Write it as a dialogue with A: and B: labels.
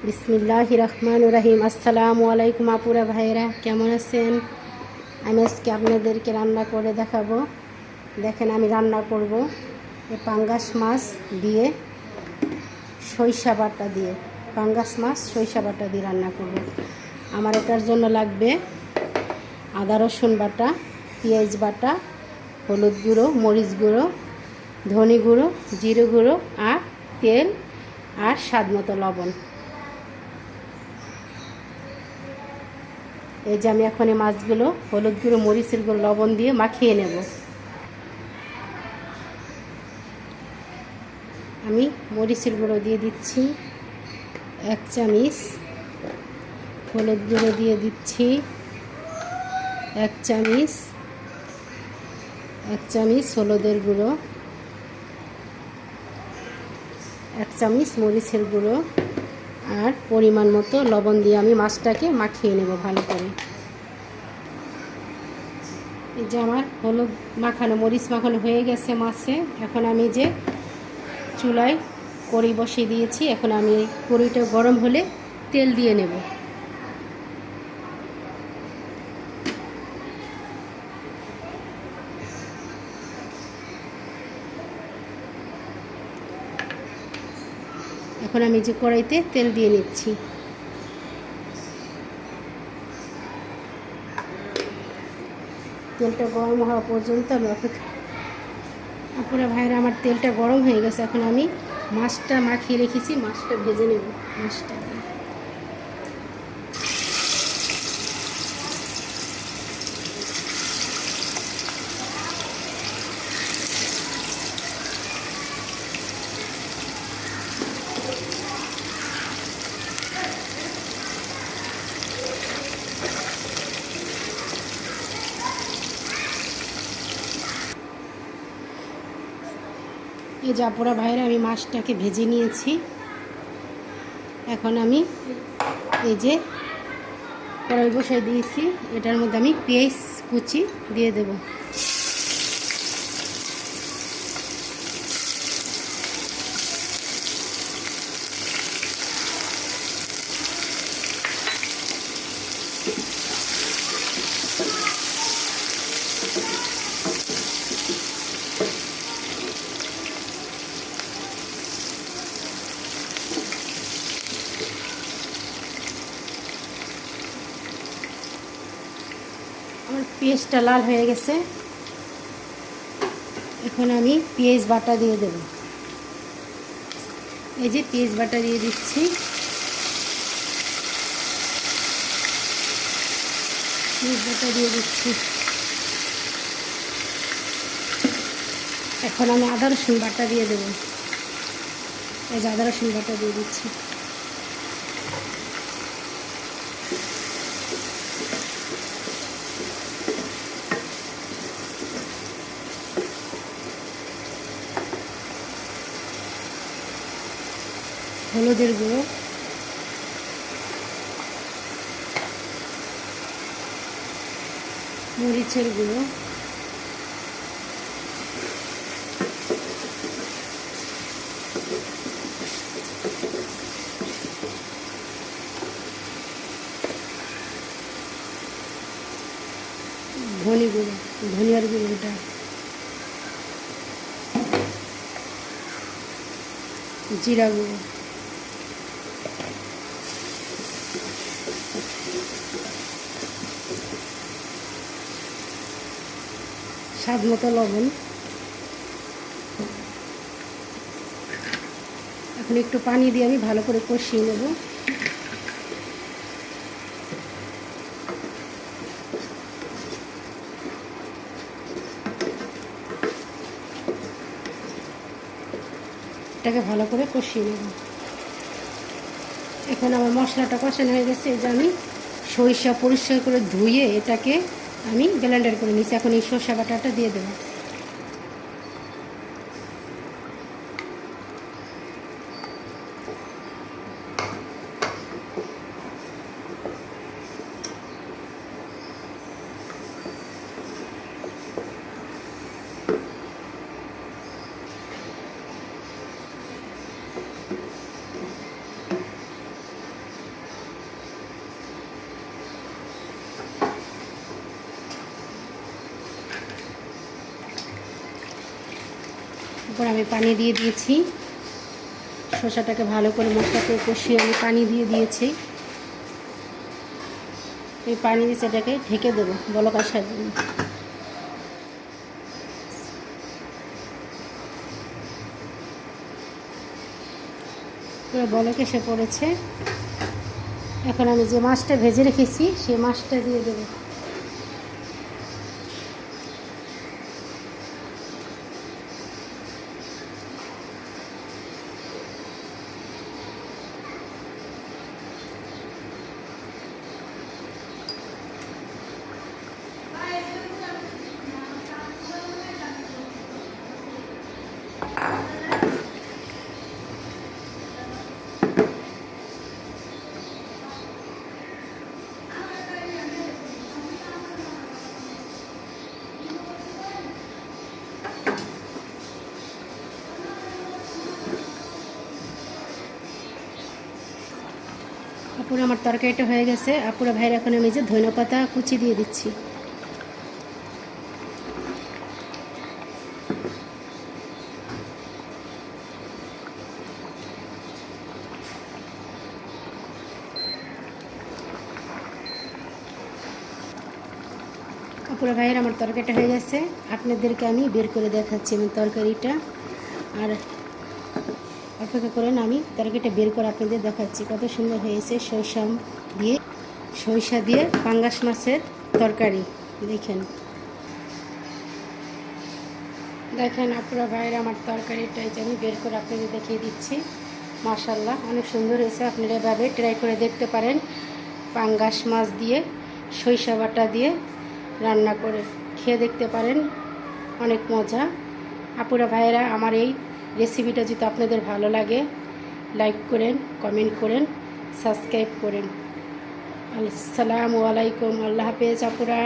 A: বিসমিল্লাহির রহমানির রহিম। আসসালামু আলাইকুম আপুরা ভাইয়েরা, কেমন আছেন? আমি আজকে আপনাদেরকে রান্না করে দেখাবো। দেখেন আমি রান্না করব এই পাঙ্গাস মাছ দিয়ে সরিষা বাটা দিয়ে, পাঙ্গাস মাছ সরিষা বাটা দিয়ে রান্না করব। আমার এটার জন্য লাগবে আদা রসুন বাটা, পেঁয়াজ বাটা, হলুদ গুঁড়ো, মরিচ গুঁড়ো, ধনে গুঁড়ো, জিরে গুঁড়ো আর তেল আর স্বাদ মতো লবণ। এই যে আমি এখন এই মাছগুলো হলুদ গুঁড়ো, মরিচের গুঁড়ো, লবণ দিয়ে মাখিয়ে নেব। আমি মরিচের গুঁড়ো দিয়ে দিচ্ছি 1 চামচ, হলুদ গুঁড়ো দিয়ে দিচ্ছি 1 চামচ, 1 চামচ হলুদের গুঁড়ো, 1 চামচ মরিচের গুঁড়ো আর পরিমাণ মতো লবণ দিয়ে আমি মাছটাকে মাখিয়ে নেব ভালো করে। এই যে আমার হলুদ মাখানো, মরিচ মাখানো হয়ে গেছে মাছে। এখন আমি যে চুলায় কড়াই বসিয়ে দিয়েছি, এখন আমি কড়াইটা গরম হলে তেল দিয়ে নেব। এখন আমি যে কড়াইতে তেল দিয়ে নিচ্ছি। তেলটা গরম হওয়া পর্যন্ত আমি অপেক্ষা। আপুরা ভাইরা, আমার তেলটা গরম হয়ে গেছে। এখন আমি মাছটা মাখিয়ে রেখেছি, মাছটা ভেজে নেব। মাছটা এই যে আপুরা ভাইরা, আমি মাছটাকে ভেজে নিয়েছি। এখন আমি এই যে কড়াই বসাই দিয়েছি, এটার মধ্যে আমি পেঁয়াজ কুচি দিয়ে দেব। আমার পেঁয়াজটা লাল হয়ে গেছে। এখন আমি পেঁয়াজ বাটা দিয়ে দেব। এই যে পেঁয়াজ বাটা দিয়ে দিচ্ছি। পেঁয়াজ বাটা দিয়ে দিচ্ছি। এখন আমি আদা রসুন বাটা দিয়ে দেব। এই যে আদা রসুন বাটা দিয়ে দিচ্ছি। হলুদের গুঁড়ো, মরিচের গুঁড়ো, ধনে গুঁড়ো, ধনিয়ার গুঁড়োটা, জিরা গুঁড়ো, স্বাদ মতো লবণ। এখন একটু পানি দিয়ে আমি ভালো করে কষিয়ে নেব। এটাকে ভালো করে কষিয়ে নেব। এখন আমার মশলাটা কষানো হয়ে গেছে। এই যে আমি সরিষা পরিষ্কার করে ধুয়ে এটাকে আমি ব্লেন্ডার করে নিয়েছি। এখন এই সরিষা বাটাটা দিয়ে দেবো। তারপর আমি পানি দিয়ে দিয়েছি। শসাটাকে ভালো করে মশলাতে কষিয়ে আমি পানি দিয়ে দিয়েছি। এই পানি দিয়ে সেটাকে ঢেকে দেবো বলক আসার জন্য। পুরো বলক এসে পড়েছে। এখন আমি যে মাছটা ভেজে রেখেছি সেই মাছটা দিয়ে দেবো। আপুরা আমার তরকারিটা হয়ে গেছে। আপুরা ভাইয়ের এখন আমি যে ধনেপাতা কুচি দিয়ে দিচ্ছি। আপুরা ভাইয়ের আমার তরকারিটা হয়ে গেছে। আপনাদেরকে আমি বের করে দেখাচ্ছি আমার তরকারিটা। আর অপেক্ষা করেন, আমি তরকারিটা বের করে আপনাদের দেখাচ্ছি কত সুন্দর হয়েছে। সরিষা দিয়ে পাঙ্গাস মাছের তরকারি। দেখেন আপুরা ভাইয়ের আমার তরকারিটা আমি বের করে আপনাদের দেখিয়ে দিচ্ছি। মাশাআল্লাহ অনেক সুন্দর হয়েছে। আপনারা এভাবে ট্রাই করে দেখতে পারেন। পাঙ্গাস মাছ দিয়ে সরিষা বাটা দিয়ে রান্না করে খেয়ে দেখতে পারেন, অনেক মজা। আপুরা ভাইয়েরা আমার এই রেসিপিটা যদি আপনাদের ভালো লাগে লাইক করেন, কমেন্ট করেন, সাবস্ক্রাইব করেন। আসসালামু আলাইকুম। আল্লাহ হাফেজ আপুরা।